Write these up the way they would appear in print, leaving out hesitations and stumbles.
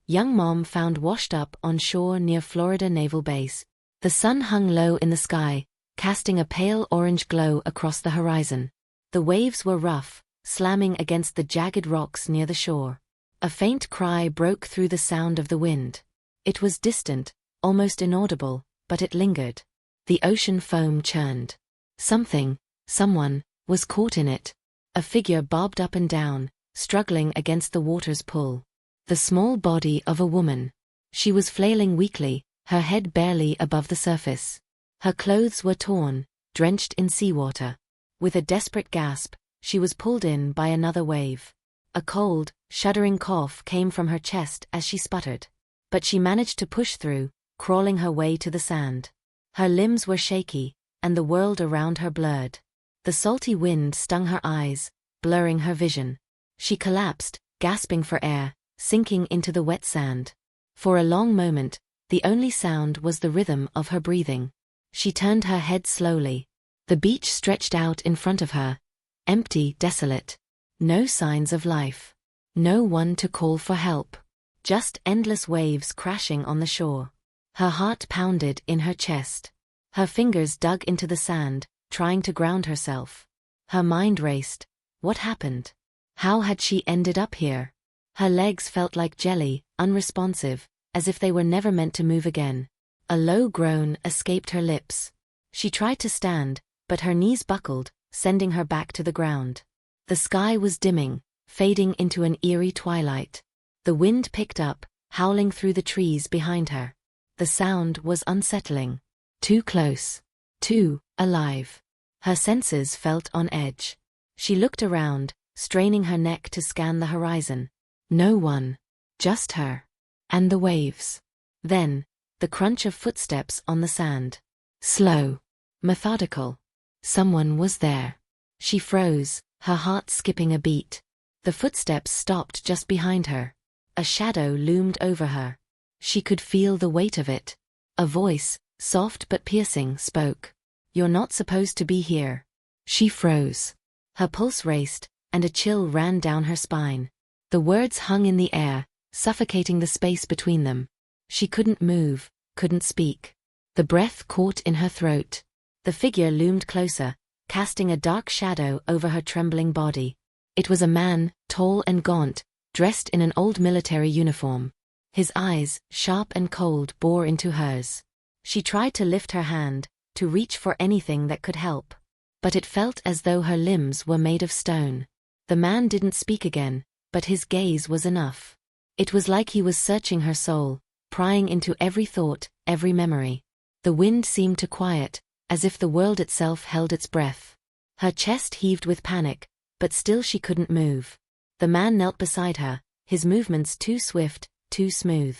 young mom found washed up on shore near Florida Naval Base. The sun hung low in the sky, casting a pale orange glow across the horizon. The waves were rough, slamming against the jagged rocks near the shore. A faint cry broke through the sound of the wind. It was distant, almost inaudible, but it lingered. The ocean foam churned. Someone, was caught in it. A figure bobbed up and down, struggling against the water's pull. The small body of a woman. She was flailing weakly, her head barely above the surface. Her clothes were torn, drenched in seawater. With a desperate gasp, she was pulled in by another wave. A cold, shuddering cough came from her chest as she sputtered. But she managed to push through, crawling her way to the sand. Her limbs were shaky, and the world around her blurred. The salty wind stung her eyes, blurring her vision. She collapsed, gasping for air, sinking into the wet sand. For a long moment, the only sound was the rhythm of her breathing. She turned her head slowly. The beach stretched out in front of her, empty, desolate. No signs of life. No one to call for help. Just endless waves crashing on the shore. Her heart pounded in her chest. Her fingers dug into the sand, trying to ground herself. Her mind raced. What happened? How had she ended up here? Her legs felt like jelly, unresponsive, as if they were never meant to move again. A low groan escaped her lips. She tried to stand, but her knees buckled, sending her back to the ground. The sky was dimming, fading into an eerie twilight. The wind picked up, howling through the trees behind her. The sound was unsettling. Too close. Too alive. Her senses felt on edge. She looked around, straining her neck to scan the horizon. No one. Just her. And the waves. Then, the crunch of footsteps on the sand. Slow. Methodical. Someone was there. She froze, her heart skipping a beat. The footsteps stopped just behind her. A shadow loomed over her. She could feel the weight of it. A voice, soft but piercing, spoke. "You're not supposed to be here." She froze. Her pulse raced, and a chill ran down her spine. The words hung in the air, suffocating the space between them. She couldn't move, couldn't speak. The breath caught in her throat. The figure loomed closer, casting a dark shadow over her trembling body. It was a man, tall and gaunt, dressed in an old military uniform. His eyes, sharp and cold, bored into hers. She tried to lift her hand, to reach for anything that could help. But it felt as though her limbs were made of stone. The man didn't speak again, but his gaze was enough. It was like he was searching her soul, prying into every thought, every memory. The wind seemed to quiet, as if the world itself held its breath. Her chest heaved with panic, but still she couldn't move. The man knelt beside her, his movements too swift, too smooth.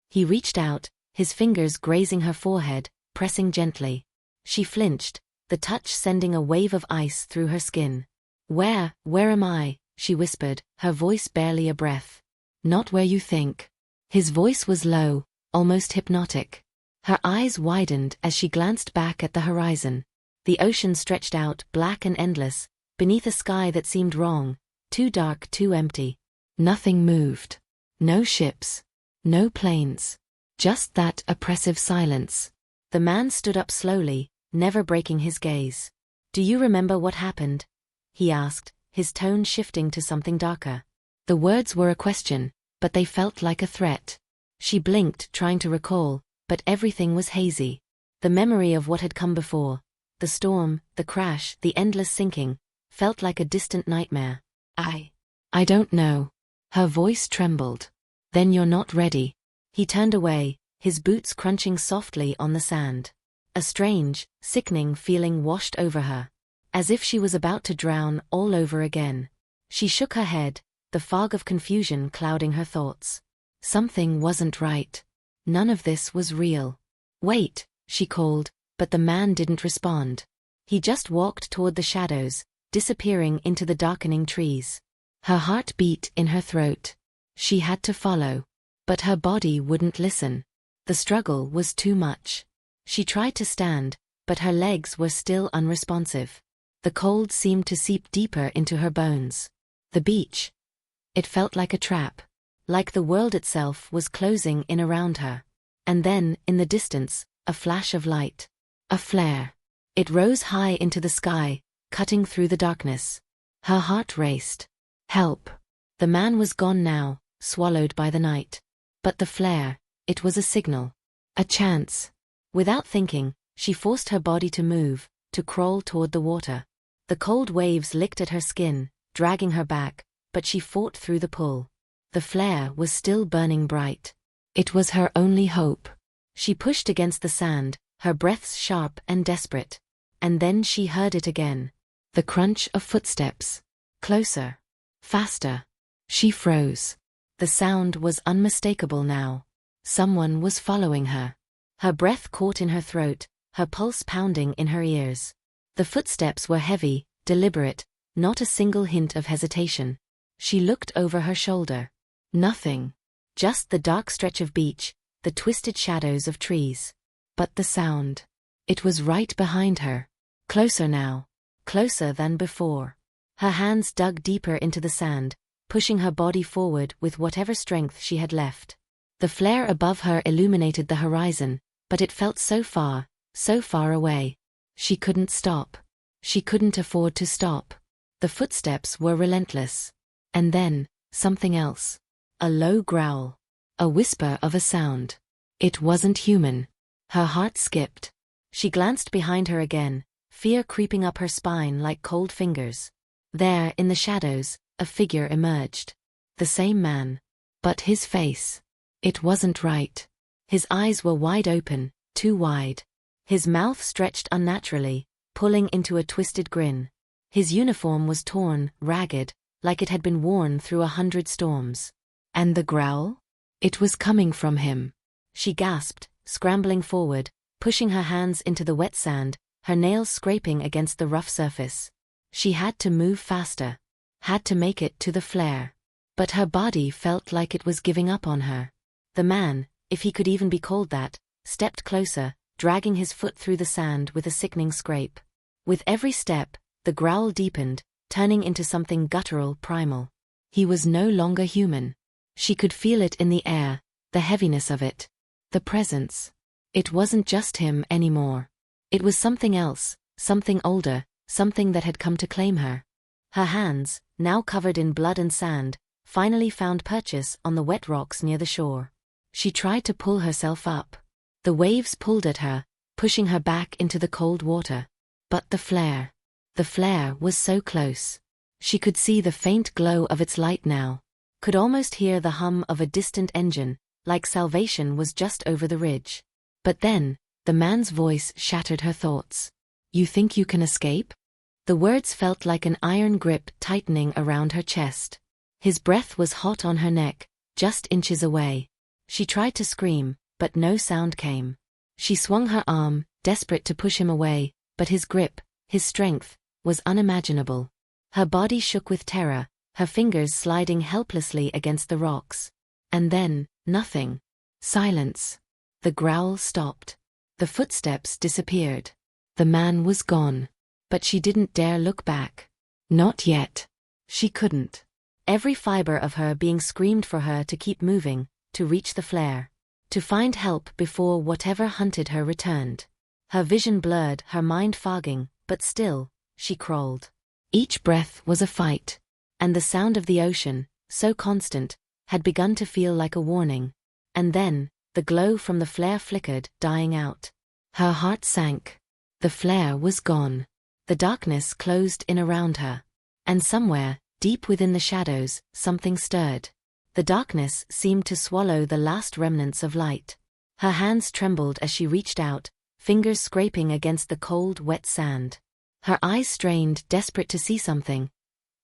He reached out, his fingers grazing her forehead, pressing gently. She flinched, the touch sending a wave of ice through her skin. Where am I?" she whispered, her voice barely a breath. "Not where you think." His voice was low, almost hypnotic. Her eyes widened as she glanced back at the horizon. The ocean stretched out, black and endless, beneath a sky that seemed wrong, too dark, too empty. Nothing moved. No ships. No planes. Just that oppressive silence. The man stood up slowly, never breaking his gaze. "Do you remember what happened?" he asked, his tone shifting to something darker. The words were a question, but they felt like a threat. She blinked, trying to recall, but everything was hazy. The memory of what had come before, the storm, the crash, the endless sinking, felt like a distant nightmare. I don't know." Her voice trembled. "Then you're not ready." He turned away, his boots crunching softly on the sand. A strange, sickening feeling washed over her, as if she was about to drown all over again. She shook her head, the fog of confusion clouding her thoughts. Something wasn't right. None of this was real. "Wait," she called, but the man didn't respond. He just walked toward the shadows, disappearing into the darkening trees. Her heart beat in her throat. She had to follow. But her body wouldn't listen. The struggle was too much. She tried to stand, but her legs were still unresponsive. The cold seemed to seep deeper into her bones. The beach. It felt like a trap. like the world itself was closing in around her. And then, in the distance, a flash of light. A flare. It rose high into the sky, cutting through the darkness. Her heart raced. Help! The man was gone now, swallowed by the night. But the flare, it was a signal. A chance. Without thinking, she forced her body to move, to crawl toward the water. The cold waves licked at her skin, dragging her back, but she fought through the pull. The flare was still burning bright. It was her only hope. She pushed against the sand, her breaths sharp and desperate. And then she heard it again. The crunch of footsteps. Closer. Faster. She froze. The sound was unmistakable now. Someone was following her. Her breath caught in her throat, her pulse pounding in her ears. The footsteps were heavy, deliberate, not a single hint of hesitation. She looked over her shoulder. Nothing. Just the dark stretch of beach, the twisted shadows of trees. But the sound. It was right behind her. Closer now. Closer than before. Her hands dug deeper into the sand, pushing her body forward with whatever strength she had left. The flare above her illuminated the horizon, but it felt so far away. She couldn't stop. She couldn't afford to stop. The footsteps were relentless. And then, something else. A low growl. A whisper of a sound. It wasn't human. Her heart skipped. She glanced behind her again, fear creeping up her spine like cold fingers. There, in the shadows, a figure emerged. The same man. But his face. It wasn't right. His eyes were wide open, too wide. His mouth stretched unnaturally, pulling into a twisted grin. His uniform was torn, ragged, like it had been worn through 100 storms. And the growl? It was coming from him. She gasped, scrambling forward, pushing her hands into the wet sand, her nails scraping against the rough surface. She had to move faster. Had to make it to the flare. But her body felt like it was giving up on her. The man, if he could even be called that, stepped closer, dragging his foot through the sand with a sickening scrape. With every step, the growl deepened, turning into something guttural, primal. He was no longer human. She could feel it in the air, the heaviness of it. The presence. It wasn't just him anymore. It was something else, something older, something that had come to claim her. Her hands, now covered in blood and sand, finally found purchase on the wet rocks near the shore. She tried to pull herself up. The waves pulled at her, pushing her back into the cold water. But the flare was so close. She could see the faint glow of its light now. Could almost hear the hum of a distant engine, like salvation was just over the ridge. But then, the man's voice shattered her thoughts. "You think you can escape?" The words felt like an iron grip tightening around her chest. His breath was hot on her neck, just inches away. She tried to scream, but no sound came. She swung her arm, desperate to push him away, but his grip, his strength, was unimaginable. Her body shook with terror, her fingers sliding helplessly against the rocks. And then, nothing. Silence. The growl stopped. The footsteps disappeared. The man was gone. But she didn't dare look back. Not yet. She couldn't. Every fiber of her being screamed for her to keep moving, to reach the flare. To find help before whatever hunted her returned. Her vision blurred, her mind fogging, but still, she crawled. Each breath was a fight. And the sound of the ocean, so constant, had begun to feel like a warning. And then, the glow from the flare flickered, dying out. Her heart sank. The flare was gone. The darkness closed in around her. And somewhere, deep within the shadows, something stirred. The darkness seemed to swallow the last remnants of light. Her hands trembled as she reached out, fingers scraping against the cold, wet sand. Her eyes strained, desperate to see something.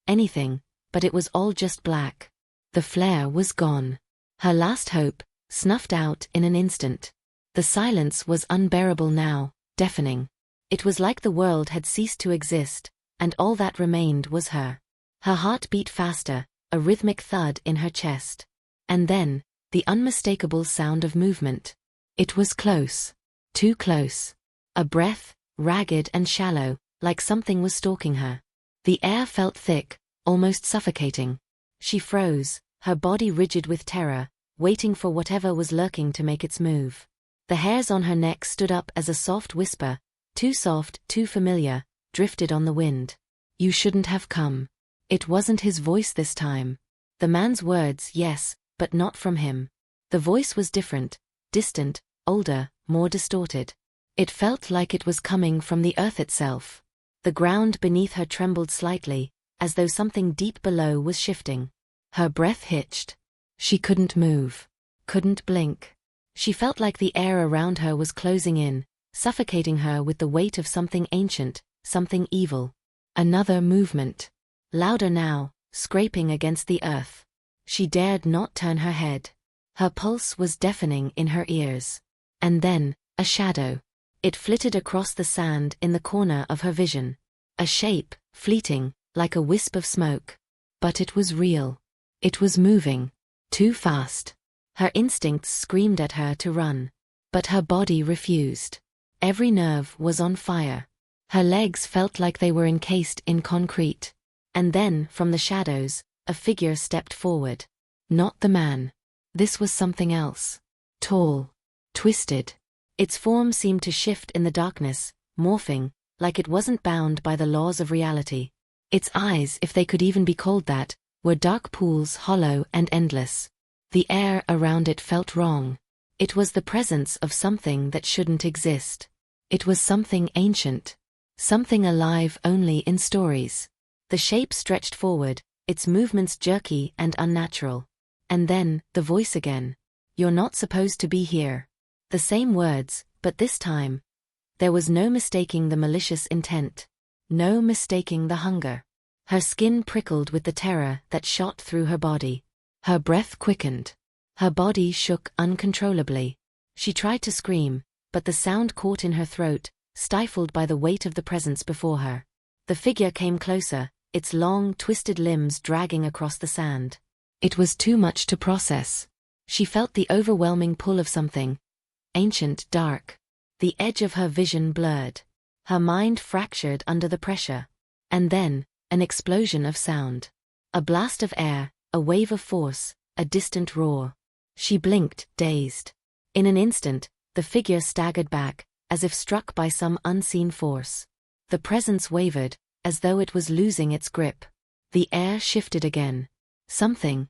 Anything, but it was all just black. The flare was gone. Her last hope, snuffed out in an instant. The silence was unbearable now, deafening. It was like the world had ceased to exist, and all that remained was her. Her heart beat faster, a rhythmic thud in her chest. And then, the unmistakable sound of movement. It was close. Too close. A breath, ragged and shallow, like something was stalking her. The air felt thick, almost suffocating. She froze, her body rigid with terror, waiting for whatever was lurking to make its move. The hairs on her neck stood up as a soft whisper, too soft, too familiar, drifted on the wind. You shouldn't have come. It wasn't his voice this time. The man's words, yes, but not from him. The voice was different, distant, older, more distorted. It felt like it was coming from the earth itself. The ground beneath her trembled slightly, as though something deep below was shifting. Her breath hitched. She couldn't move. Couldn't blink. She felt like the air around her was closing in, suffocating her with the weight of something ancient, something evil. Another movement. Louder now, scraping against the earth. She dared not turn her head. Her pulse was deafening in her ears. And then, a shadow. It flitted across the sand in the corner of her vision. A shape, fleeting, like a wisp of smoke. But it was real. It was moving. Too fast. Her instincts screamed at her to run. But her body refused. Every nerve was on fire. Her legs felt like they were encased in concrete. And then, from the shadows, a figure stepped forward. Not the man. This was something else. Tall. Twisted. Its form seemed to shift in the darkness, morphing, like it wasn't bound by the laws of reality. Its eyes, if they could even be called that, were dark pools, hollow and endless. The air around it felt wrong. It was the presence of something that shouldn't exist. It was something ancient. Something alive only in stories. The shape stretched forward, its movements jerky and unnatural. And then, the voice again. You're not supposed to be here. The same words, but this time. There was no mistaking the malicious intent. No mistaking the hunger. Her skin prickled with the terror that shot through her body. Her breath quickened. Her body shook uncontrollably. She tried to scream, but the sound caught in her throat, stifled by the weight of the presence before her. The figure came closer, its long, twisted limbs dragging across the sand. It was too much to process. She felt the overwhelming pull of something. Ancient, dark. The edge of her vision blurred. Her mind fractured under the pressure. And then, an explosion of sound. A blast of air, a wave of force, a distant roar. She blinked, dazed. In an instant, the figure staggered back, as if struck by some unseen force. The presence wavered, as though it was losing its grip. The air shifted again. Something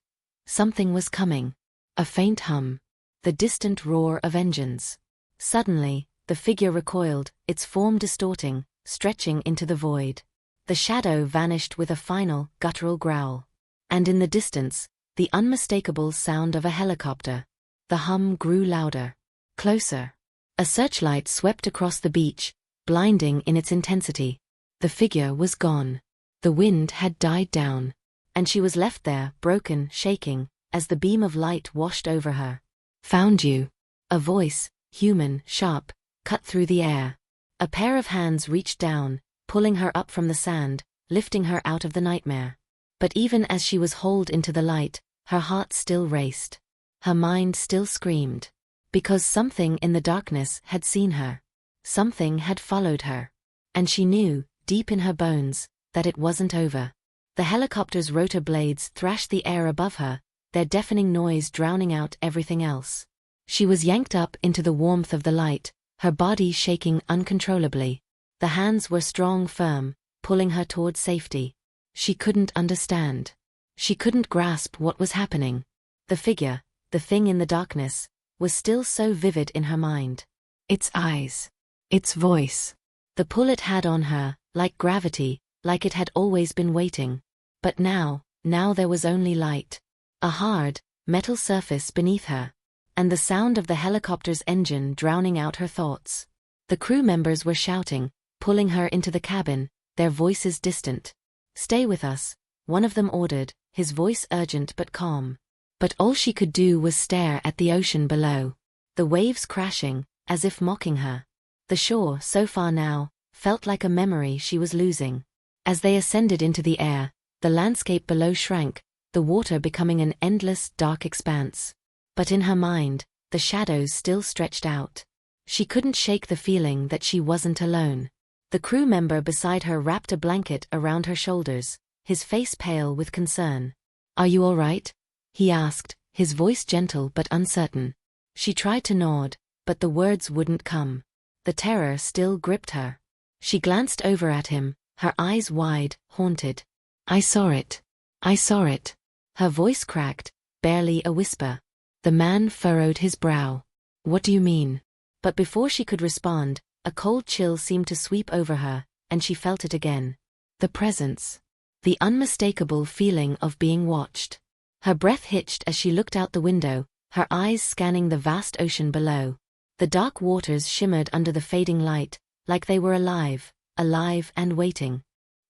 was coming. A faint hum. The distant roar of engines. Suddenly, the figure recoiled, its form distorting, stretching into the void. The shadow vanished with a final, guttural growl. And in the distance, the unmistakable sound of a helicopter. The hum grew louder. Closer. A searchlight swept across the beach, blinding in its intensity. The figure was gone. The wind had died down. And she was left there, broken, shaking, as the beam of light washed over her. Found you. A voice, human, sharp, cut through the air. A pair of hands reached down, pulling her up from the sand, lifting her out of the nightmare. But even as she was hauled into the light, her heart still raced. Her mind still screamed. Because something in the darkness had seen her. Something had followed her. And she knew, deep in her bones, that it wasn't over. The helicopter's rotor blades thrashed the air above her, their deafening noise drowning out everything else. She was yanked up into the warmth of the light, her body shaking uncontrollably. The hands were strong, firm, pulling her toward safety. She couldn't understand. She couldn't grasp what was happening. The figure, the thing in the darkness, was still so vivid in her mind. Its eyes. Its voice. The pull it had on her, like gravity, like it had always been waiting. But now there was only light. A hard, metal surface beneath her. And the sound of the helicopter's engine drowning out her thoughts. The crew members were shouting, pulling her into the cabin, their voices distant. "Stay with us," one of them ordered, his voice urgent but calm. But all she could do was stare at the ocean below. The waves crashing, as if mocking her. The shore, so far now, felt like a memory she was losing. As they ascended into the air, the landscape below shrank, the water becoming an endless, dark expanse. But in her mind, the shadows still stretched out. She couldn't shake the feeling that she wasn't alone. The crew member beside her wrapped a blanket around her shoulders, his face pale with concern. "Are you all right?" he asked, his voice gentle but uncertain. She tried to nod, but the words wouldn't come. The terror still gripped her. She glanced over at him, her eyes wide, haunted. "I saw it. I saw it." Her voice cracked, barely a whisper. The man furrowed his brow. "What do you mean?" But before she could respond, a cold chill seemed to sweep over her, and she felt it again. The presence. The unmistakable feeling of being watched. Her breath hitched as she looked out the window, her eyes scanning the vast ocean below. The dark waters shimmered under the fading light, like they were alive and waiting.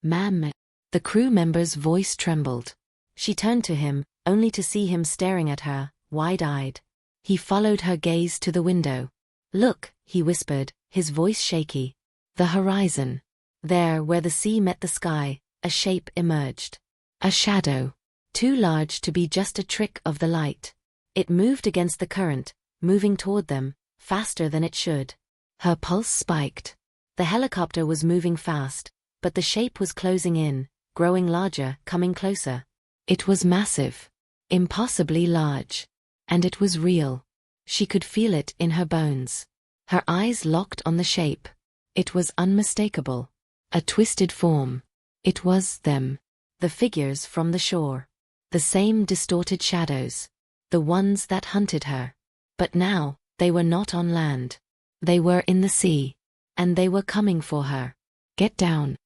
"Ma'am." The crew member's voice trembled. She turned to him, only to see him staring at her, wide-eyed. He followed her gaze to the window. "Look," he whispered, his voice shaky. "The horizon." There, where the sea met the sky, a shape emerged. A shadow. Too large to be just a trick of the light. It moved against the current, moving toward them, faster than it should. Her pulse spiked. The helicopter was moving fast, but the shape was closing in, growing larger, coming closer. It was massive. Impossibly large. And it was real. She could feel it in her bones. Her eyes locked on the shape. It was unmistakable. A twisted form. It was them. The figures from the shore. The same distorted shadows. The ones that hunted her. But now, they were not on land. They were in the sea. And they were coming for her. "Get down!"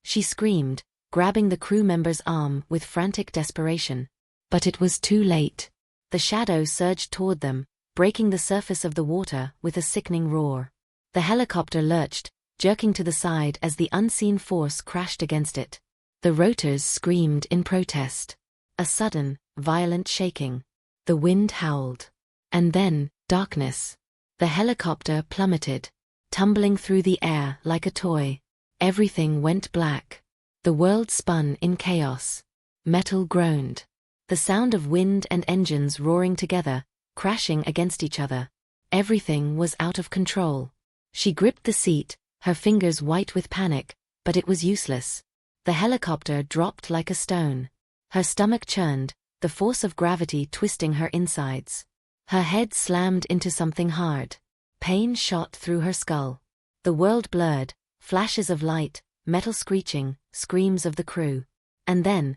She screamed, grabbing the crew member's arm with frantic desperation. But it was too late. The shadow surged toward them, breaking the surface of the water with a sickening roar. The helicopter lurched, jerking to the side as the unseen force crashed against it. The rotors screamed in protest. A sudden, violent shaking. The wind howled. And then, darkness. The helicopter plummeted, tumbling through the air like a toy. Everything went black. The world spun in chaos. Metal groaned. The sound of wind and engines roaring together, crashing against each other. Everything was out of control. She gripped the seat, her fingers white with panic, but it was useless. The helicopter dropped like a stone. Her stomach churned, the force of gravity twisting her insides. Her head slammed into something hard. Pain shot through her skull. The world blurred, flashes of light, metal screeching, screams of the crew. And then,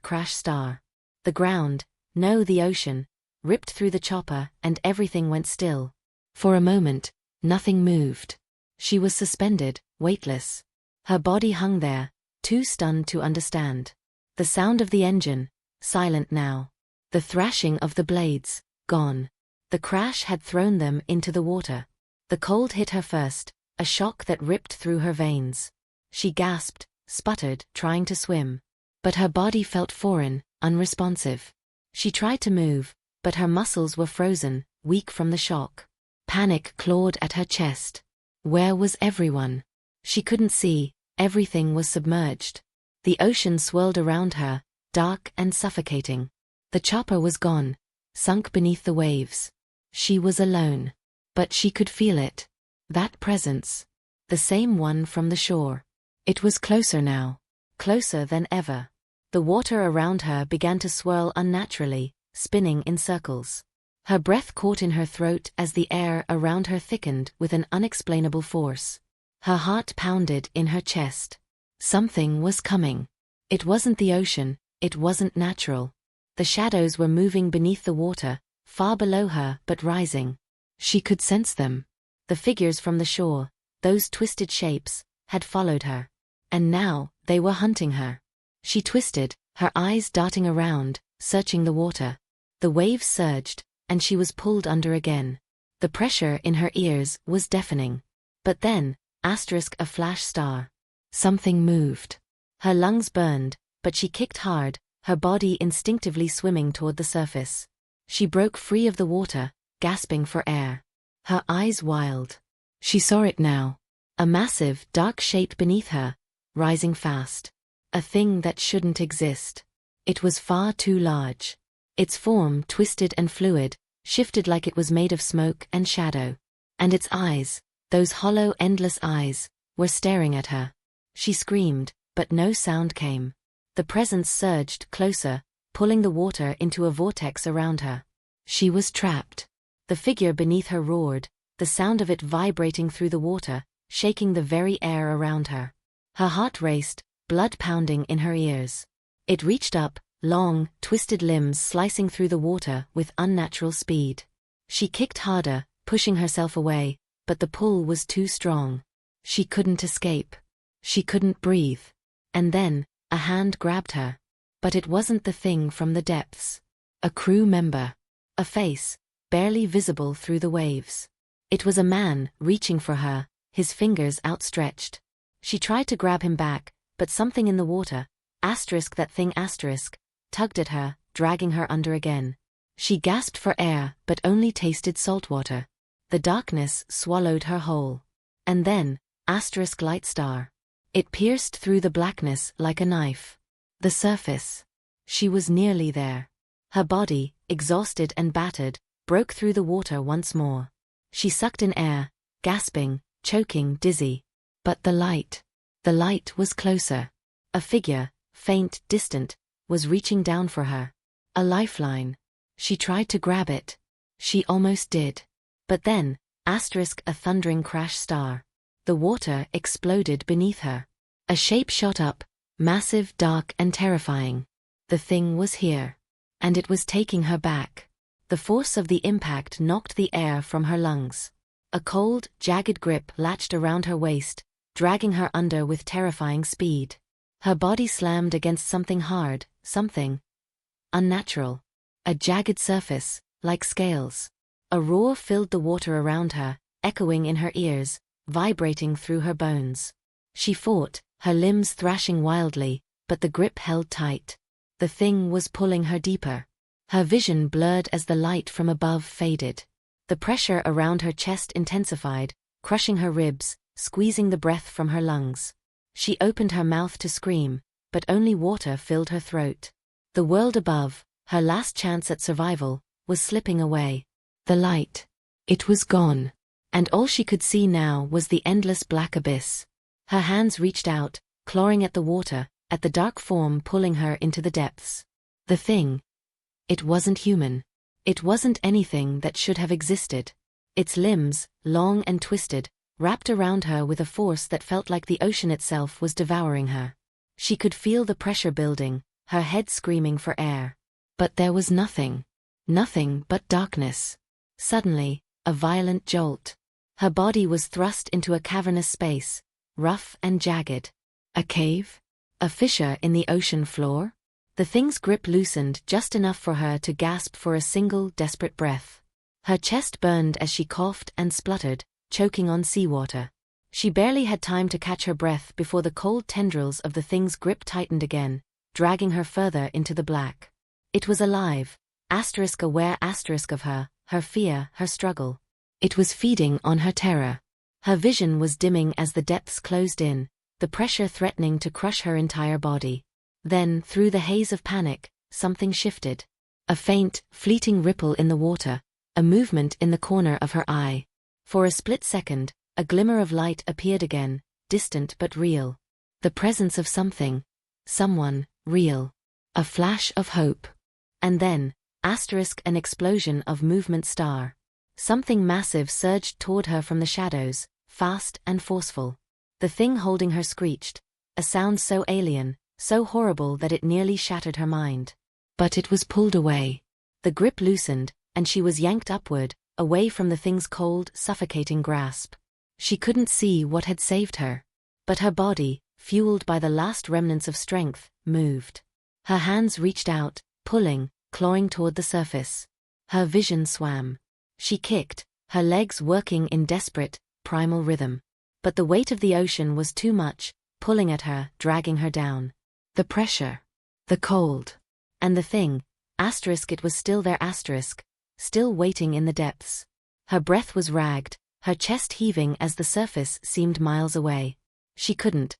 *crash star. The ground, no, the ocean, ripped through the chopper and everything went still. For a moment, nothing moved. She was suspended, weightless. Her body hung there, too stunned to understand. The sound of the engine, silent now. The thrashing of the blades, gone. The crash had thrown them into the water. The cold hit her first, a shock that ripped through her veins. She gasped, sputtered, trying to swim. But her body felt foreign, unresponsive. She tried to move, but her muscles were frozen, weak from the shock. Panic clawed at her chest. Where was everyone? She couldn't see, everything was submerged. The ocean swirled around her, dark and suffocating. The chopper was gone, sunk beneath the waves. She was alone. But she could feel it. That presence. The same one from the shore. It was closer now. Closer than ever. The water around her began to swirl unnaturally, spinning in circles. Her breath caught in her throat as the air around her thickened with an unexplainable force. Her heart pounded in her chest. Something was coming. It wasn't the ocean, it wasn't natural. The shadows were moving beneath the water, far below her but rising. She could sense them. The figures from the shore, those twisted shapes, had followed her. And now, they were hunting her. She twisted, her eyes darting around, searching the water. The waves surged, and she was pulled under again. The pressure in her ears was deafening. But then, a flash star. Something moved. Her lungs burned, but she kicked hard, her body instinctively swimming toward the surface. She broke free of the water, gasping for air. Her eyes wild. She saw it now. A massive, dark shape beneath her, rising fast. A thing that shouldn't exist. It was far too large. Its form, twisted and fluid, shifted like it was made of smoke and shadow. And its eyes, those hollow, endless eyes, were staring at her. She screamed, but no sound came. The presence surged closer, pulling the water into a vortex around her. She was trapped. The figure beneath her roared, the sound of it vibrating through the water, shaking the very air around her. Her heart raced, blood pounding in her ears. It reached up, long, twisted limbs slicing through the water with unnatural speed. She kicked harder, pushing herself away, but the pull was too strong. She couldn't escape. She couldn't breathe. And then, a hand grabbed her. But it wasn't the thing from the depths. A crew member. A face, barely visible through the waves. It was a man, reaching for her, his fingers outstretched. She tried to grab him back, but something in the water, that thing, tugged at her, dragging her under again. She gasped for air, but only tasted salt water. The darkness swallowed her whole. And then, light star. It pierced through the blackness like a knife. The surface. She was nearly there. Her body, exhausted and battered, broke through the water once more. She sucked in air, gasping, choking, dizzy. But the light was closer. A figure, faint, distant, was reaching down for her. A lifeline. She tried to grab it. She almost did. But then, a thundering crash star. The water exploded beneath her. A shape shot up, massive, dark, and terrifying. The thing was here. And it was taking her back. The force of the impact knocked the air from her lungs. A cold, jagged grip latched around her waist, dragging her under with terrifying speed. Her body slammed against something hard, something unnatural. A jagged surface, like scales. A roar filled the water around her, echoing in her ears, vibrating through her bones. She fought, her limbs thrashing wildly, but the grip held tight. The thing was pulling her deeper. Her vision blurred as the light from above faded. The pressure around her chest intensified, crushing her ribs, squeezing the breath from her lungs. She opened her mouth to scream, but only water filled her throat. The world above, her last chance at survival, was slipping away. The light. It was gone. And all she could see now was the endless black abyss. Her hands reached out, clawing at the water, at the dark form pulling her into the depths. The thing. It wasn't human. It wasn't anything that should have existed. Its limbs, long and twisted, wrapped around her with a force that felt like the ocean itself was devouring her. She could feel the pressure building, her head screaming for air. But there was nothing. Nothing but darkness. Suddenly, a violent jolt. Her body was thrust into a cavernous space, rough and jagged. A cave? A fissure in the ocean floor? The thing's grip loosened just enough for her to gasp for a single desperate breath. Her chest burned as she coughed and spluttered, choking on seawater. She barely had time to catch her breath before the cold tendrils of the thing's grip tightened again, dragging her further into the black. It was alive, aware of her fear, her struggle. It was feeding on her terror. Her vision was dimming as the depths closed in, the pressure threatening to crush her entire body. Then, through the haze of panic, something shifted. A faint, fleeting ripple in the water, a movement in the corner of her eye. For a split second, a glimmer of light appeared again, distant but real. The presence of something. Someone, real. A flash of hope. And then, an explosion of movement star. Something massive surged toward her from the shadows, fast and forceful. The thing holding her screeched, a sound so alien, so horrible that it nearly shattered her mind. But it was pulled away. The grip loosened, and she was yanked upward, away from the thing's cold, suffocating grasp. She couldn't see what had saved her. But her body, fueled by the last remnants of strength, moved. Her hands reached out, pulling, clawing toward the surface. Her vision swam. She kicked, her legs working in desperate, primal rhythm. But the weight of the ocean was too much, pulling at her, dragging her down. The pressure. The cold. And the thing. It was still there, still waiting in the depths. Her breath was ragged, her chest heaving as the surface seemed miles away. She couldn't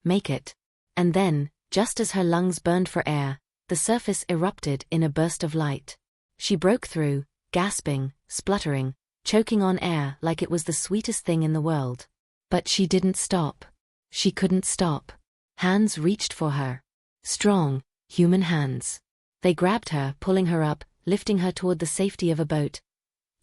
make it. And then, just as her lungs burned for air, the surface erupted in a burst of light. She broke through, gasping, spluttering, choking on air like it was the sweetest thing in the world. But she didn't stop. She couldn't stop. Hands reached for her. Strong, human hands. They grabbed her, pulling her up, lifting her toward the safety of a boat.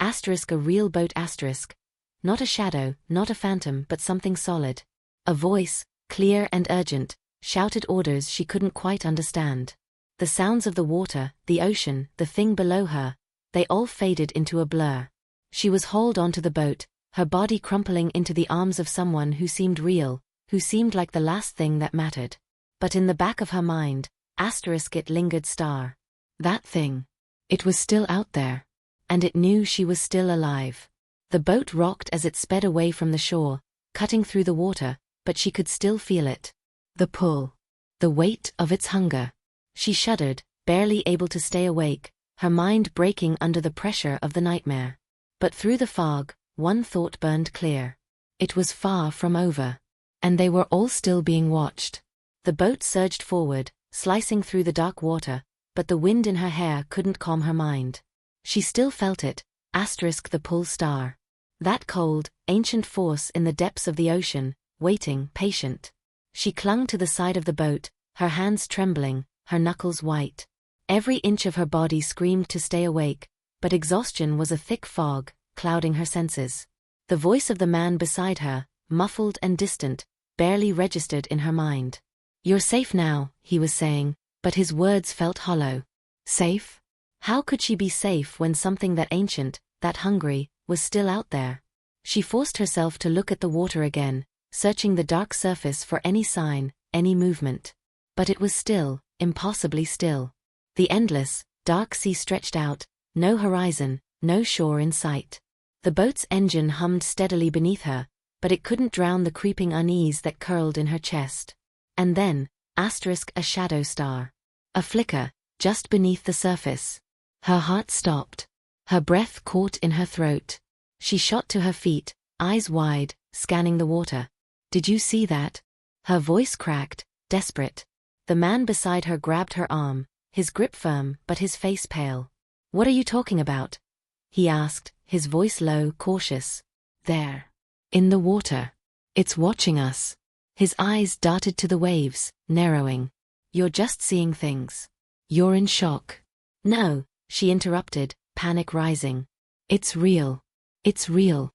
Asterisk, a real boat asterisk. Not a shadow, not a phantom, but something solid. A voice, clear and urgent, shouted orders she couldn't quite understand. The sounds of the water, the ocean, the thing below her, they all faded into a blur. She was hauled onto the boat, her body crumpling into the arms of someone who seemed real, who seemed like the last thing that mattered. But in the back of her mind, asterisk, it lingered star. That thing. It was still out there. And it knew she was still alive. The boat rocked as it sped away from the shore, cutting through the water, but she could still feel it. The pull. The weight of its hunger. She shuddered, barely able to stay awake, her mind breaking under the pressure of the nightmare. But through the fog, one thought burned clear. It was far from over. And they were all still being watched. The boat surged forward, slicing through the dark water, but the wind in her hair couldn't calm her mind. She still felt it, asterisk, the pull star. That cold, ancient force in the depths of the ocean, waiting, patient. She clung to the side of the boat, her hands trembling, her knuckles white. Every inch of her body screamed to stay awake, but exhaustion was a thick fog, clouding her senses. The voice of the man beside her, muffled and distant, barely registered in her mind. "You're safe now," he was saying, but his words felt hollow. Safe? How could she be safe when something that ancient, that hungry, was still out there? She forced herself to look at the water again, searching the dark surface for any sign, any movement. But it was still, impossibly still. The endless, dark sea stretched out, no horizon, no shore in sight. The boat's engine hummed steadily beneath her, but it couldn't drown the creeping unease that curled in her chest. And then, asterisk, a shadow star. A flicker, just beneath the surface. Her heart stopped. Her breath caught in her throat. She shot to her feet, eyes wide, scanning the water. "Did you see that?" Her voice cracked, desperate. The man beside her grabbed her arm, his grip firm but his face pale. "What are you talking about?" he asked, his voice low, cautious. "There. In the water. It's watching us." His eyes darted to the waves, narrowing. "You're just seeing things. You're in shock." "No," she interrupted, panic rising. "It's real. It's real."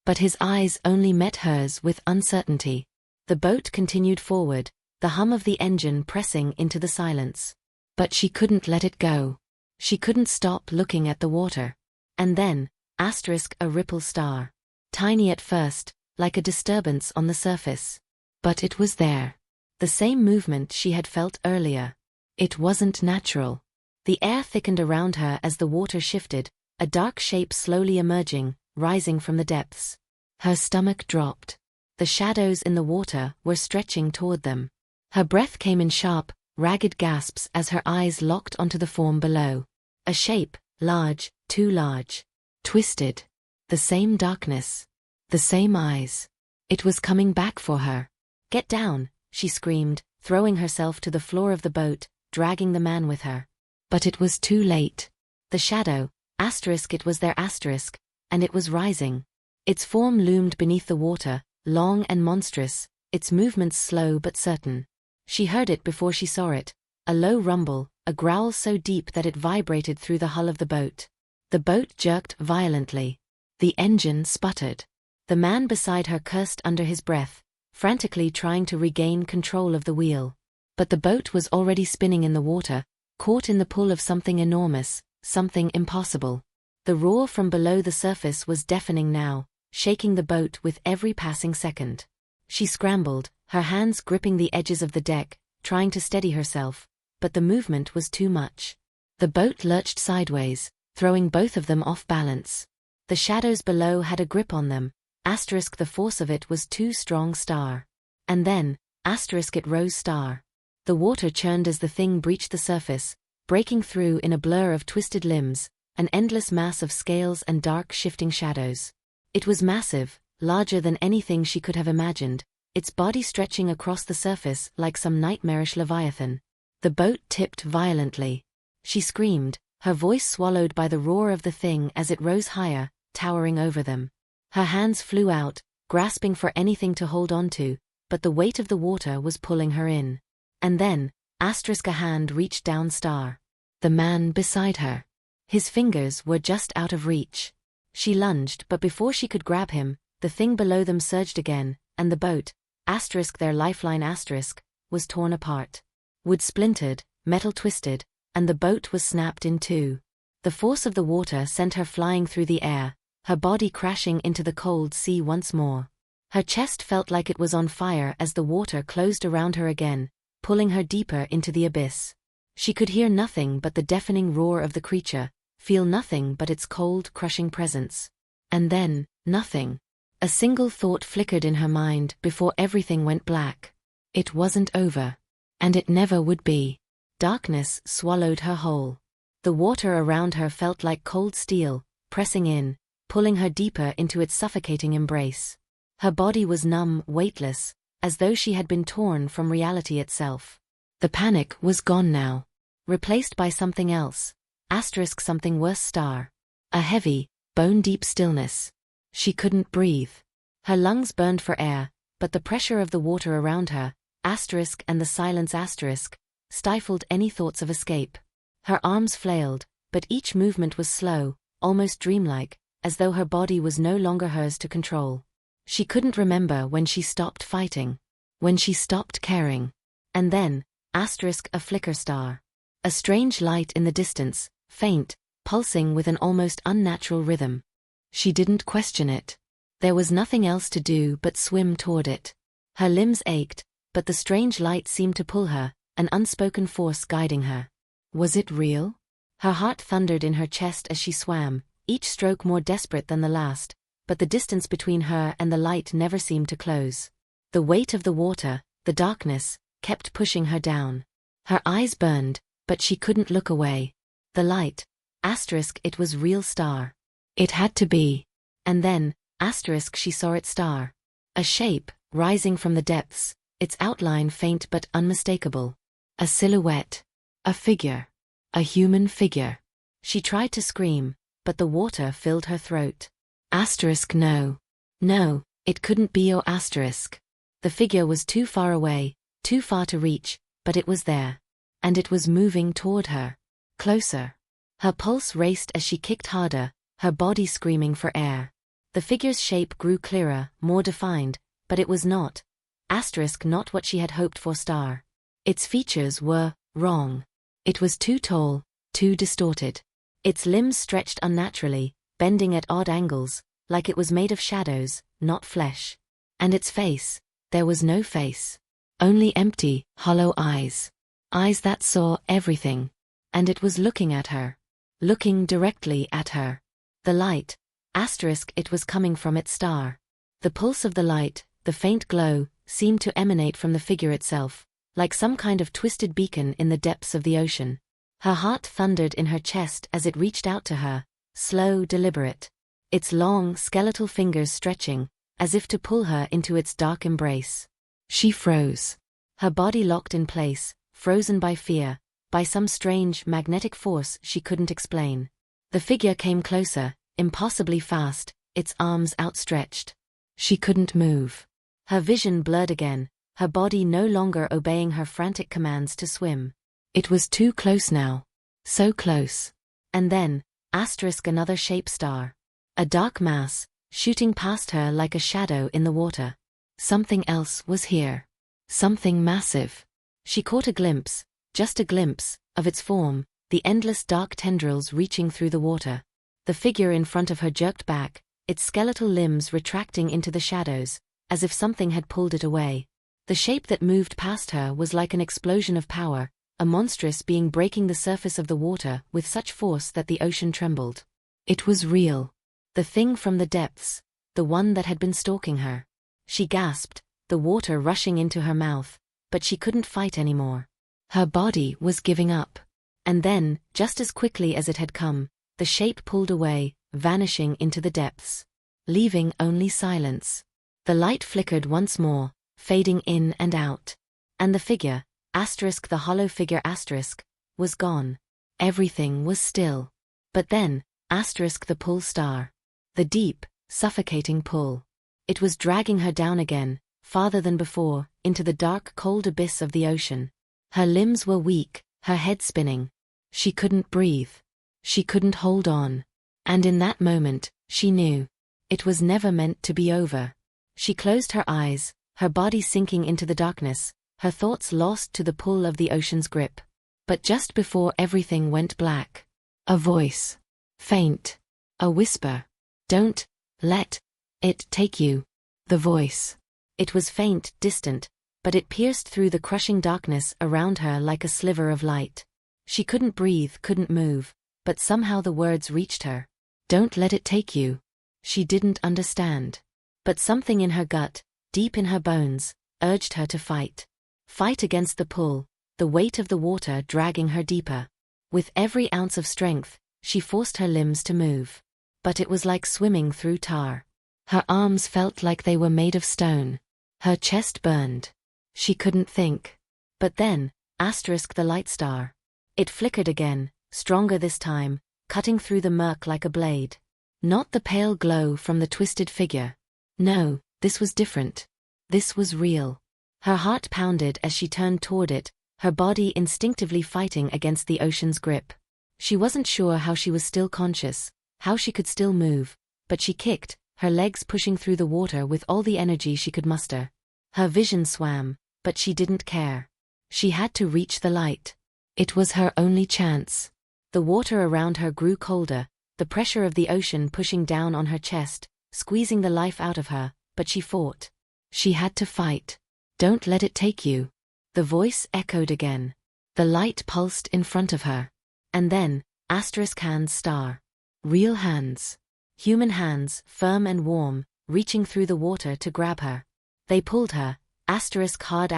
But his eyes only met hers with uncertainty. The boat continued forward, the hum of the engine pressing into the silence. But she couldn't let it go. She couldn't stop looking at the water. And then, asterisk, a ripple star. Tiny at first, like a disturbance on the surface. But it was there. The same movement she had felt earlier. It wasn't natural. The air thickened around her as the water shifted, a dark shape slowly emerging, rising from the depths. Her stomach dropped. The shadows in the water were stretching toward them. Her breath came in sharp, ragged gasps as her eyes locked onto the form below. A shape, large, too large. Twisted. The same darkness. The same eyes. It was coming back for her. "Get down," she screamed, throwing herself to the floor of the boat, dragging the man with her. But it was too late. The shadow, asterisk, it was their asterisk, and it was rising. Its form loomed beneath the water, long and monstrous, its movements slow but certain. She heard it before she saw it, a low rumble, a growl so deep that it vibrated through the hull of the boat. The boat jerked violently. The engine sputtered. The man beside her cursed under his breath, frantically trying to regain control of the wheel. But the boat was already spinning in the water, caught in the pull of something enormous, something impossible. The roar from below the surface was deafening now, shaking the boat with every passing second. She scrambled, her hands gripping the edges of the deck, trying to steady herself, but the movement was too much. The boat lurched sideways, throwing both of them off balance. The shadows below had a grip on them, asterisk, the force of it was too strong star. And then, asterisk, it rose star. The water churned as the thing breached the surface, breaking through in a blur of twisted limbs, an endless mass of scales and dark shifting shadows. It was massive, larger than anything she could have imagined, its body stretching across the surface like some nightmarish leviathan. The boat tipped violently. She screamed, her voice swallowed by the roar of the thing as it rose higher, towering over them. Her hands flew out, grasping for anything to hold on to, but the weight of the water was pulling her in. And then, Asterisk a hand reached down star. The man beside her. His fingers were just out of reach. She lunged, but before she could grab him, the thing below them surged again, and the boat, asterisk their lifeline asterisk, was torn apart. Wood splintered, metal twisted, and the boat was snapped in two. The force of the water sent her flying through the air, her body crashing into the cold sea once more. Her chest felt like it was on fire as the water closed around her again, pulling her deeper into the abyss. She could hear nothing but the deafening roar of the creature, feel nothing but its cold, crushing presence. And then, nothing. A single thought flickered in her mind before everything went black. It wasn't over. And it never would be. Darkness swallowed her whole. The water around her felt like cold steel, pressing in, pulling her deeper into its suffocating embrace. Her body was numb, weightless, as though she had been torn from reality itself. The panic was gone now. Replaced by something else. Asterisk something worse star. A heavy, bone-deep stillness. She couldn't breathe. Her lungs burned for air, but the pressure of the water around her, asterisk and the silence asterisk, stifled any thoughts of escape. Her arms flailed, but each movement was slow, almost dreamlike, as though her body was no longer hers to control. She couldn't remember when she stopped fighting. When she stopped caring. And then, asterisk a flicker star. A strange light in the distance, faint, pulsing with an almost unnatural rhythm. She didn't question it. There was nothing else to do but swim toward it. Her limbs ached, but the strange light seemed to pull her, an unspoken force guiding her. Was it real? Her heart thundered in her chest as she swam, each stroke more desperate than the last, but the distance between her and the light never seemed to close. The weight of the water, the darkness, kept pushing her down. Her eyes burned, but she couldn't look away. The light, asterisk it was real star. It had to be. And then, asterisk she saw it star. A shape, rising from the depths, its outline faint but unmistakable. A silhouette. A figure. A human figure. She tried to scream, but the water filled her throat. Asterisk no. No, it couldn't be or asterisk. The figure was too far away, too far to reach, but it was there. And it was moving toward her. Closer. Her pulse raced as she kicked harder, her body screaming for air. The figure's shape grew clearer, more defined, but it was not. Asterisk not what she had hoped for star. Its features were wrong. It was too tall, too distorted. Its limbs stretched unnaturally, bending at odd angles, like it was made of shadows, not flesh. And its face, there was no face. Only empty, hollow eyes. Eyes that saw everything. And it was looking at her. Looking directly at her. The light, asterisk it was coming from its star. The pulse of the light, the faint glow, seemed to emanate from the figure itself, like some kind of twisted beacon in the depths of the ocean. Her heart thundered in her chest as it reached out to her, slow, deliberate. Its long, skeletal fingers stretching, as if to pull her into its dark embrace. She froze. Her body locked in place, frozen by fear, by some strange, magnetic force she couldn't explain. The figure came closer, impossibly fast, its arms outstretched. She couldn't move. Her vision blurred again, her body no longer obeying her frantic commands to swim. It was too close now. So close. And then, asterisk another shape star. A dark mass, shooting past her like a shadow in the water. Something else was here. Something massive. She caught a glimpse, just a glimpse, of its form, the endless dark tendrils reaching through the water. The figure in front of her jerked back, its skeletal limbs retracting into the shadows, as if something had pulled it away. The shape that moved past her was like an explosion of power, a monstrous being breaking the surface of the water with such force that the ocean trembled. It was real. The thing from the depths, the one that had been stalking her. She gasped, the water rushing into her mouth, but she couldn't fight anymore. Her body was giving up. And then, just as quickly as it had come, the shape pulled away, vanishing into the depths. Leaving only silence. The light flickered once more, fading in and out. And the figure, asterisk the hollow figure asterisk, was gone. Everything was still. But then, asterisk the pull star. The deep, suffocating pull. It was dragging her down again, farther than before, into the dark cold abyss of the ocean. Her limbs were weak, her head spinning. She couldn't breathe. She couldn't hold on. And in that moment, she knew. It was never meant to be over. She closed her eyes, her body sinking into the darkness, her thoughts lost to the pull of the ocean's grip. But just before everything went black, a voice. Faint. A whisper. Don't let it take you. The voice. It was faint, distant, but it pierced through the crushing darkness around her like a sliver of light. She couldn't breathe, couldn't move, but somehow the words reached her. Don't let it take you. She didn't understand. But something in her gut, deep in her bones, urged her to fight. Fight against the pull, the weight of the water dragging her deeper. With every ounce of strength, she forced her limbs to move. But it was like swimming through tar. Her arms felt like they were made of stone. Her chest burned. She couldn't think. But then, the light star. It flickered again, stronger this time, cutting through the murk like a blade. Not the pale glow from the twisted figure. No, this was different. This was real. Her heart pounded as she turned toward it, her body instinctively fighting against the ocean's grip. She wasn't sure how she was still conscious, how she could still move, but she kicked, her legs pushing through the water with all the energy she could muster. Her vision swam, but she didn't care. She had to reach the light. It was her only chance. The water around her grew colder, the pressure of the ocean pushing down on her chest, squeezing the life out of her, but she fought. She had to fight. Don't let it take you. The voice echoed again. The light pulsed in front of her. And then, hands star. Real hands. Human hands, firm and warm, reaching through the water to grab her. They pulled her, hard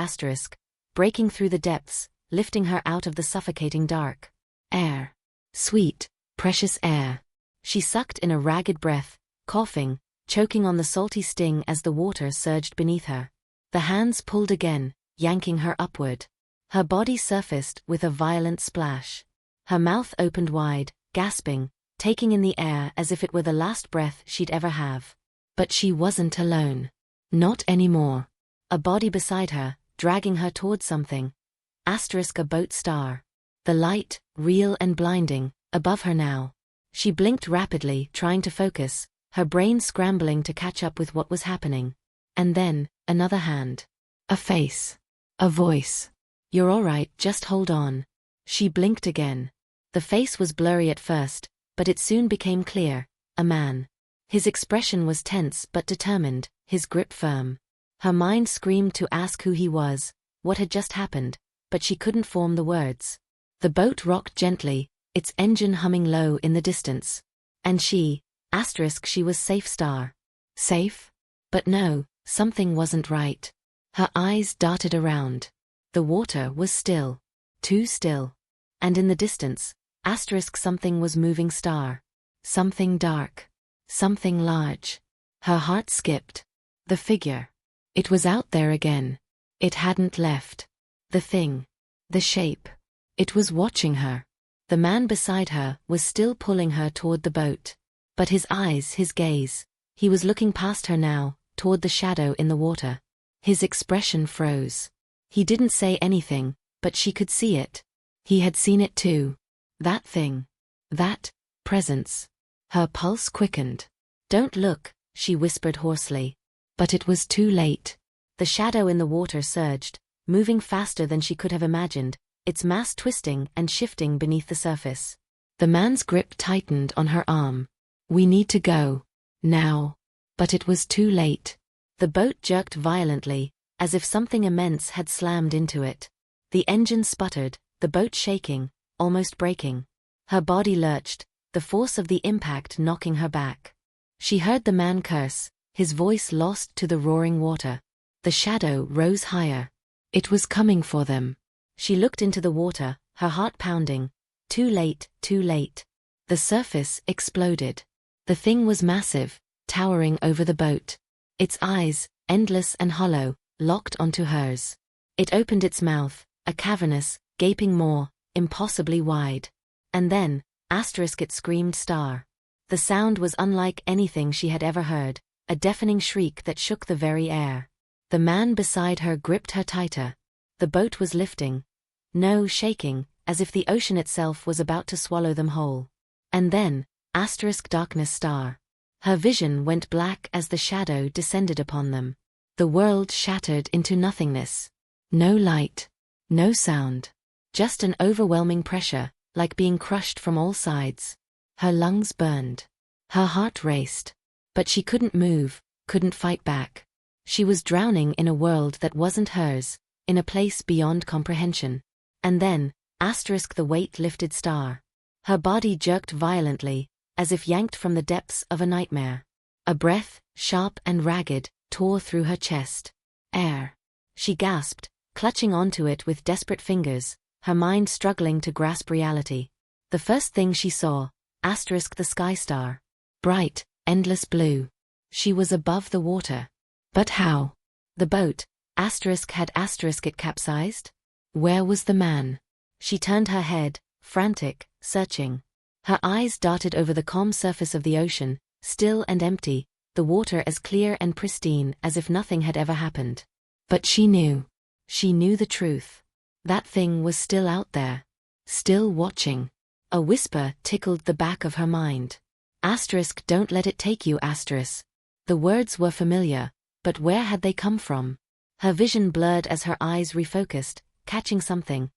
breaking through the depths, lifting her out of the suffocating dark. Air. Sweet, precious air. She sucked in a ragged breath, coughing, choking on the salty sting as the water surged beneath her. The hands pulled again, yanking her upward. Her body surfaced with a violent splash. Her mouth opened wide, gasping, taking in the air as if it were the last breath she'd ever have. But she wasn't alone. Not anymore. A body beside her, dragging her toward something. A boat star. The light, real and blinding, above her now. She blinked rapidly, trying to focus, her brain scrambling to catch up with what was happening. And then, another hand. A face. A voice. You're all right, just hold on. She blinked again. The face was blurry at first, but it soon became clear. A man. His expression was tense but determined, his grip firm. Her mind screamed to ask who he was, what had just happened, but she couldn't form the words. The boat rocked gently, its engine humming low in the distance. And she was safe star. Safe? But no, something wasn't right. Her eyes darted around. The water was still. Too still. And in the distance, something was moving star. Something dark. Something large. Her heart skipped. The figure. It was out there again. It hadn't left. The thing. The shape. It was watching her. The man beside her was still pulling her toward the boat. But his eyes, his gaze. He was looking past her now, toward the shadow in the water. His expression froze. He didn't say anything, but she could see it. He had seen it too. That thing. That presence. Her pulse quickened. Don't look, she whispered hoarsely. But it was too late. The shadow in the water surged, moving faster than she could have imagined, its mass twisting and shifting beneath the surface. The man's grip tightened on her arm. We need to go. Now. But it was too late. The boat jerked violently, as if something immense had slammed into it. The engine sputtered, the boat shaking, almost breaking. Her body lurched, the force of the impact knocking her back. She heard the man curse, his voice lost to the roaring water. The shadow rose higher. It was coming for them. She looked into the water, her heart pounding. Too late, too late. The surface exploded. The thing was massive, towering over the boat. Its eyes, endless and hollow, locked onto hers. It opened its mouth, a cavernous, gaping maw, impossibly wide. And then, it screamed star. The sound was unlike anything she had ever heard, a deafening shriek that shook the very air. The man beside her gripped her tighter. The boat was lifting. No, shaking, as if the ocean itself was about to swallow them whole. And then, darkness star. Her vision went black as the shadow descended upon them. The world shattered into nothingness. No light. No sound. Just an overwhelming pressure, like being crushed from all sides. Her lungs burned. Her heart raced. But she couldn't move, couldn't fight back. She was drowning in a world that wasn't hers, in a place beyond comprehension. And then, the weight lifted star. Her body jerked violently, as if yanked from the depths of a nightmare. A breath, sharp and ragged, tore through her chest. Air. She gasped, clutching onto it with desperate fingers, her mind struggling to grasp reality. The first thing she saw, the sky star. Bright, endless blue. She was above the water. But how? The boat, had it capsized? Where was the man? She turned her head, frantic, searching. Her eyes darted over the calm surface of the ocean, still and empty, the water as clear and pristine as if nothing had ever happened. But she knew. She knew the truth. That thing was still out there. Still watching. A whisper tickled the back of her mind. Don't let it take you, . The words were familiar, but where had they come from? Her vision blurred as her eyes refocused, catching something.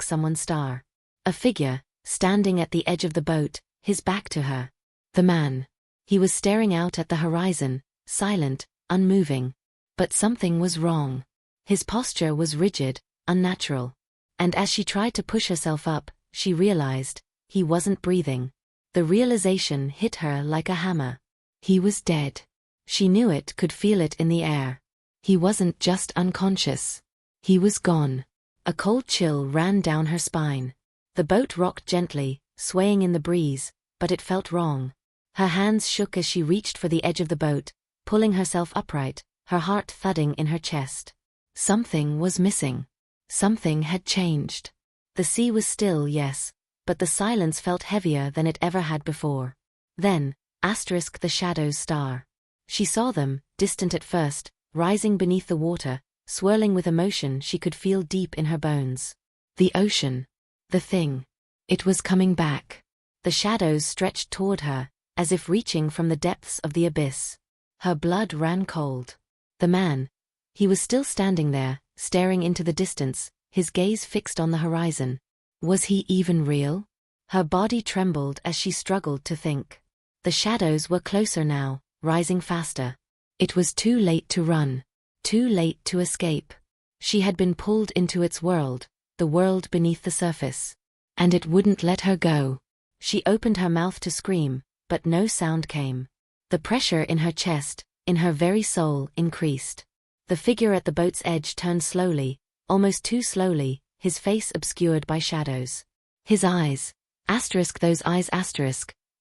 Someone's star. A figure, standing at the edge of the boat, his back to her. The man. He was staring out at the horizon, silent, unmoving. But something was wrong. His posture was rigid, unnatural. And as she tried to push herself up, she realized, he wasn't breathing. The realization hit her like a hammer. He was dead. She knew it, could feel it in the air. He wasn't just unconscious. He was gone. A cold chill ran down her spine. The boat rocked gently, swaying in the breeze, but it felt wrong. Her hands shook as she reached for the edge of the boat, pulling herself upright, her heart thudding in her chest. Something was missing. Something had changed. The sea was still, yes, but the silence felt heavier than it ever had before. Then, the shadows star. She saw them, distant at first, rising beneath the water, swirling with emotion she could feel deep in her bones. The ocean. The thing. It was coming back. The shadows stretched toward her, as if reaching from the depths of the abyss. Her blood ran cold. The man. He was still standing there, staring into the distance, his gaze fixed on the horizon. Was he even real? Her body trembled as she struggled to think. The shadows were closer now, rising faster. It was too late to run. Too late to escape. She had been pulled into its world, the world beneath the surface. And it wouldn't let her go. She opened her mouth to scream, but no sound came. The pressure in her chest, in her very soul, increased. The figure at the boat's edge turned slowly, almost too slowly, his face obscured by shadows. His eyes, those eyes,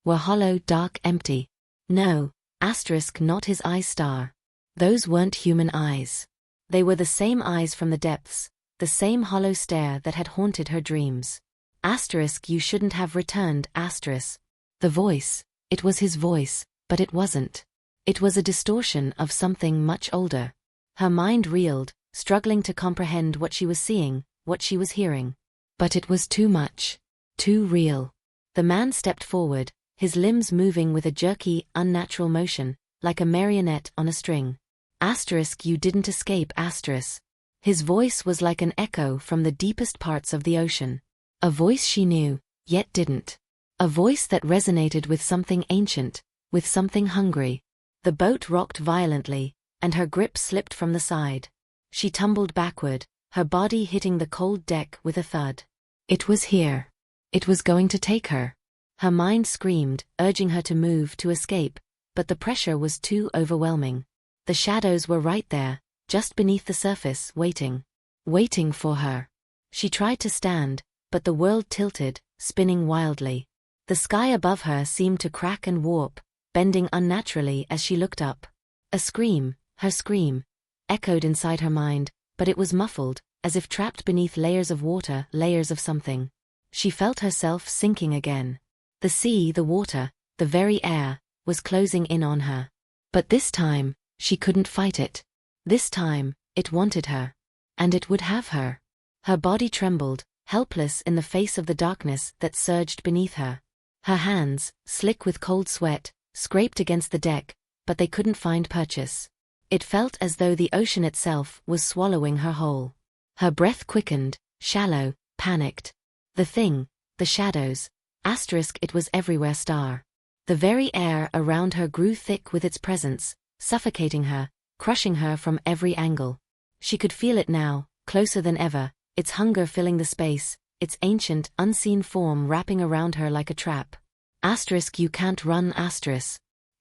were hollow, dark, empty. No, not his eyes star. Those weren't human eyes. They were the same eyes from the depths, the same hollow stare that had haunted her dreams. You shouldn't have returned, . The voice, it was his voice, but it wasn't. It was a distortion of something much older. Her mind reeled, struggling to comprehend what she was seeing, what she was hearing. But it was too much. Too real. The man stepped forward, his limbs moving with a jerky, unnatural motion, like a marionette on a string. You didn't escape, . His voice was like an echo from the deepest parts of the ocean. A voice she knew, yet didn't. A voice that resonated with something ancient, with something hungry. The boat rocked violently, and her grip slipped from the side. She tumbled backward, her body hitting the cold deck with a thud. It was here. It was going to take her. Her mind screamed, urging her to move, to escape, but the pressure was too overwhelming. The shadows were right there, just beneath the surface, waiting. Waiting for her. She tried to stand, but the world tilted, spinning wildly. The sky above her seemed to crack and warp, bending unnaturally as she looked up. A scream, her scream, echoed inside her mind, but it was muffled, as if trapped beneath layers of water, layers of something. She felt herself sinking again. The sea, the water, the very air, was closing in on her. But this time, she couldn't fight it. This time, it wanted her. And it would have her. Her body trembled, helpless in the face of the darkness that surged beneath her. Her hands, slick with cold sweat, scraped against the deck, but they couldn't find purchase. It felt as though the ocean itself was swallowing her whole. Her breath quickened, shallow, panicked. The thing, the shadows, it was everywhere star. The very air around her grew thick with its presence, suffocating her, crushing her from every angle. She could feel it now, closer than ever, its hunger filling the space, its ancient, unseen form wrapping around her like a trap. You can't run.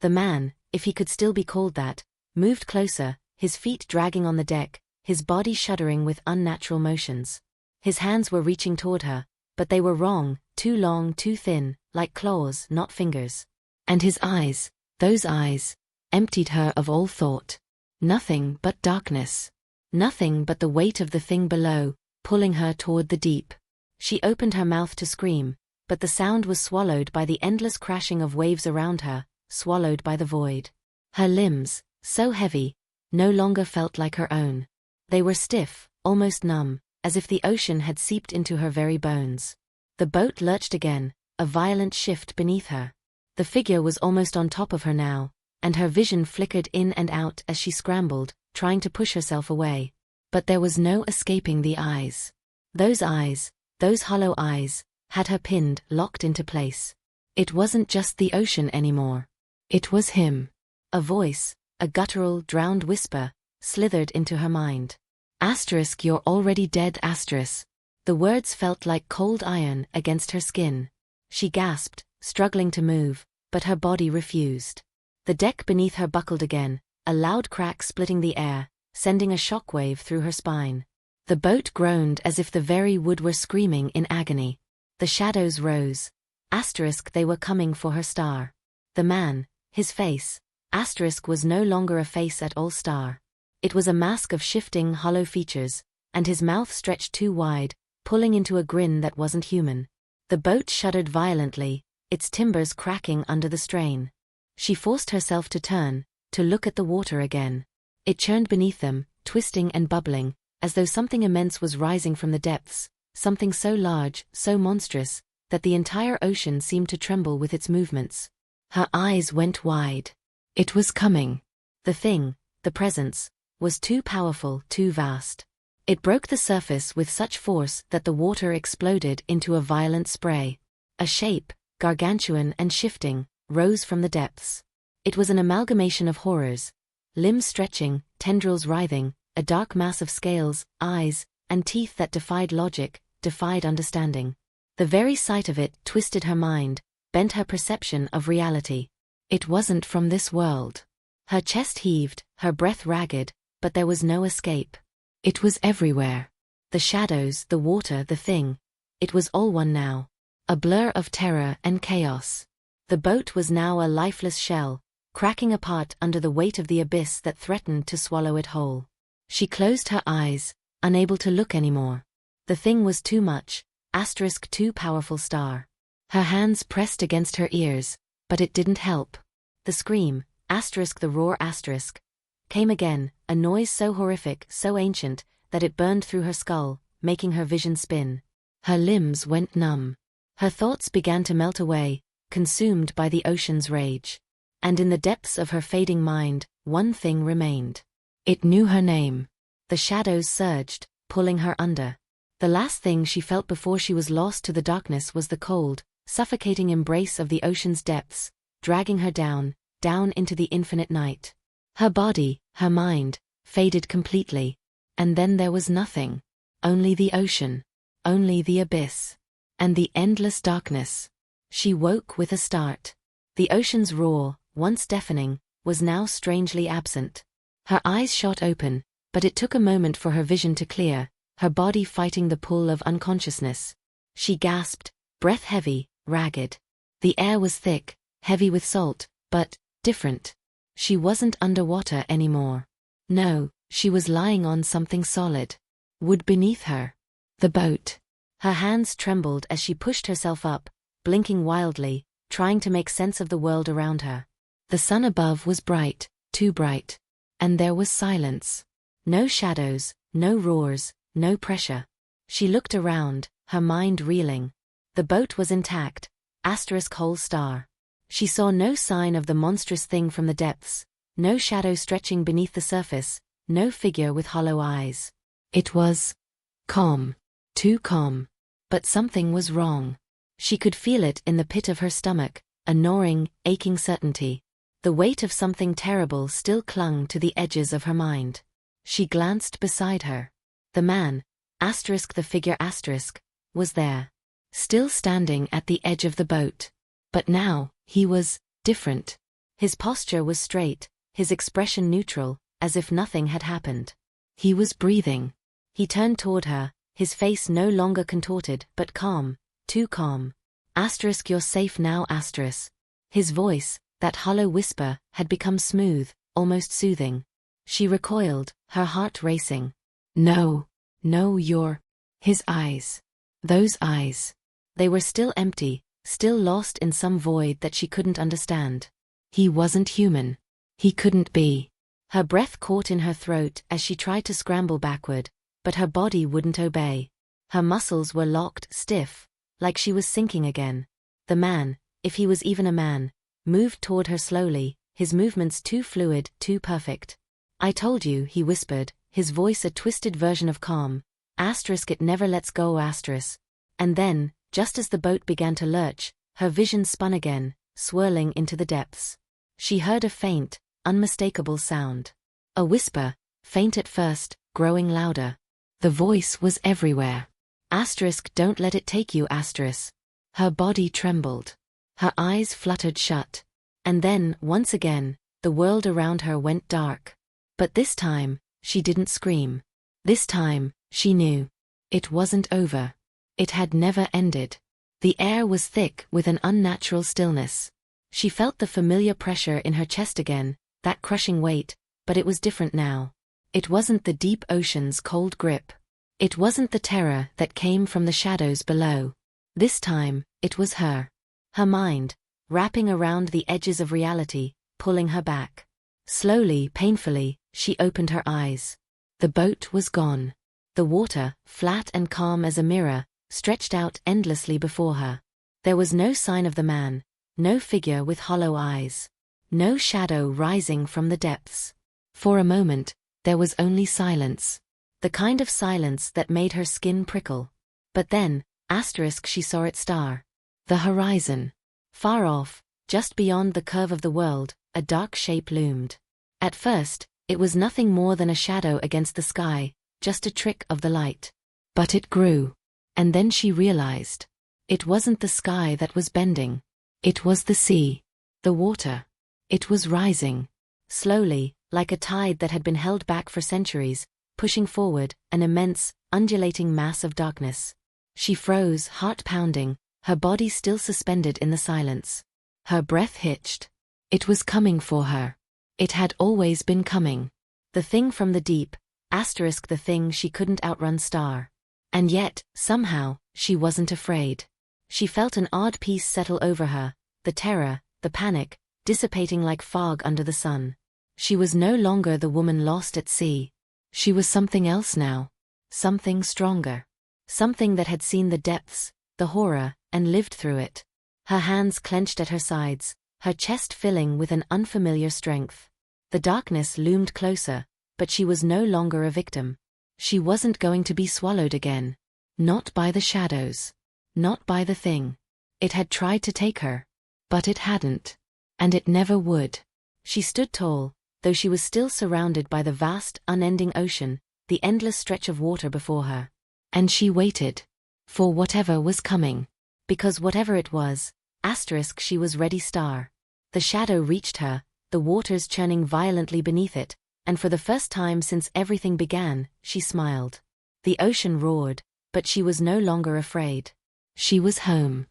The man, if he could still be called that, moved closer, his feet dragging on the deck, his body shuddering with unnatural motions. His hands were reaching toward her, but they were wrong, too long, too thin, like claws, not fingers. And his eyes, those eyes, emptied her of all thought. Nothing but darkness. Nothing but the weight of the thing below, pulling her toward the deep. She opened her mouth to scream, but the sound was swallowed by the endless crashing of waves around her, swallowed by the void. Her limbs, so heavy, no longer felt like her own. They were stiff, almost numb, as if the ocean had seeped into her very bones. The boat lurched again, a violent shift beneath her. The figure was almost on top of her now, and her vision flickered in and out as she scrambled, trying to push herself away. But there was no escaping the eyes. Those hollow eyes, had her pinned, locked into place. It wasn't just the ocean anymore. It was him. A voice, a guttural, drowned whisper, slithered into her mind. You're already dead. The words felt like cold iron against her skin. She gasped, struggling to move, but her body refused. The deck beneath her buckled again, a loud crack splitting the air, sending a shockwave through her spine. The boat groaned as if the very wood were screaming in agony. The shadows rose. They were coming for her star. The man, his face, was no longer a face at all star. It was a mask of shifting, hollow features, and his mouth stretched too wide, pulling into a grin that wasn't human. The boat shuddered violently, its timbers cracking under the strain. She forced herself to turn, to look at the water again. It churned beneath them, twisting and bubbling, as though something immense was rising from the depths, something so large, so monstrous, that the entire ocean seemed to tremble with its movements. Her eyes went wide. It was coming. The thing, the presence, was too powerful, too vast. It broke the surface with such force that the water exploded into a violent spray. A shape, gargantuan and shifting, rose from the depths. It was an amalgamation of horrors. Limbs stretching, tendrils writhing, a dark mass of scales, eyes, and teeth that defied logic, defied understanding. The very sight of it twisted her mind, bent her perception of reality. It wasn't from this world. Her chest heaved, her breath ragged, but there was no escape. It was everywhere. The shadows, the water, the thing. It was all one now. A blur of terror and chaos. The boat was now a lifeless shell, cracking apart under the weight of the abyss that threatened to swallow it whole. She closed her eyes, unable to look anymore. The thing was too much, too powerful star. Her hands pressed against her ears, but it didn't help. The scream, the roar came again, a noise so horrific, so ancient, that it burned through her skull, making her vision spin. Her limbs went numb. Her thoughts began to melt away, consumed by the ocean's rage. And in the depths of her fading mind, one thing remained. It knew her name. The shadows surged, pulling her under. The last thing she felt before she was lost to the darkness was the cold, suffocating embrace of the ocean's depths, dragging her down, down into the infinite night. Her body, her mind, faded completely. And then there was nothing. Only the ocean. Only the abyss. And the endless darkness. She woke with a start. The ocean's roar, once deafening, was now strangely absent. Her eyes shot open, but it took a moment for her vision to clear, her body fighting the pull of unconsciousness. She gasped, breath heavy, ragged. The air was thick, heavy with salt, but different. She wasn't underwater anymore. No, she was lying on something solid. Wood beneath her. The boat. Her hands trembled as she pushed herself up, blinking wildly, trying to make sense of the world around her. The sun above was bright, too bright. And there was silence. No shadows, no roars, no pressure. She looked around, her mind reeling. The boat was intact, whole star. She saw no sign of the monstrous thing from the depths, no shadow stretching beneath the surface, no figure with hollow eyes. It was calm, too calm. But something was wrong. She could feel it in the pit of her stomach, a gnawing, aching certainty. The weight of something terrible still clung to the edges of her mind. She glanced beside her. The man, the figure was there, still standing at the edge of the boat. But now, he was different. His posture was straight, his expression neutral, as if nothing had happened. He was breathing. He turned toward her, his face no longer contorted, but calm, too calm. You're safe now, His voice, that hollow whisper, had become smooth, almost soothing. She recoiled, her heart racing. No, you're... His eyes. Those eyes. They were still empty, still lost in some void that she couldn't understand. He wasn't human. He couldn't be. Her breath caught in her throat as she tried to scramble backward, but her body wouldn't obey. Her muscles were locked, stiff, like she was sinking again. The man, if he was even a man, moved toward her slowly, his movements too fluid, too perfect. I told you, he whispered, his voice a twisted version of calm. It never lets go, And then, just as the boat began to lurch, her vision spun again, swirling into the depths. She heard a faint, unmistakable sound. A whisper, faint at first, growing louder. The voice was everywhere. Don't let it take you, Her body trembled. Her eyes fluttered shut. And then, once again, the world around her went dark. But this time, she didn't scream. This time, she knew. It wasn't over. It had never ended. The air was thick with an unnatural stillness. She felt the familiar pressure in her chest again, that crushing weight, but it was different now. It wasn't the deep ocean's cold grip. It wasn't the terror that came from the shadows below. This time, it was her. Her mind, wrapping around the edges of reality, pulling her back. Slowly, painfully, she opened her eyes. The boat was gone. The water, flat and calm as a mirror, stretched out endlessly before her. There was no sign of the man, no figure with hollow eyes, no shadow rising from the depths. For a moment, there was only silence. The kind of silence that made her skin prickle. But then, she saw it star. The horizon. Far off, just beyond the curve of the world, a dark shape loomed. At first, it was nothing more than a shadow against the sky, just a trick of the light. But it grew. And then she realized. It wasn't the sky that was bending. It was the sea. The water. It was rising. Slowly, like a tide that had been held back for centuries, pushing forward, an immense, undulating mass of darkness. She froze, heart pounding, her body still suspended in the silence. Her breath hitched. It was coming for her. It had always been coming. The thing from the deep, the thing she couldn't outrun star. And yet, somehow, she wasn't afraid. She felt an odd peace settle over her, the terror, the panic, dissipating like fog under the sun. She was no longer the woman lost at sea. She was something else now. Something stronger. Something that had seen the depths, the horror, and lived through it. Her hands clenched at her sides, her chest filling with an unfamiliar strength. The darkness loomed closer, but she was no longer a victim. She wasn't going to be swallowed again. Not by the shadows. Not by the thing. It had tried to take her. But it hadn't. And it never would. She stood tall, though she was still surrounded by the vast, unending ocean, the endless stretch of water before her. And she waited. For whatever was coming. Because whatever it was, she was ready star. The shadow reached her, the waters churning violently beneath it, and for the first time since everything began, she smiled. The ocean roared, but she was no longer afraid. She was home.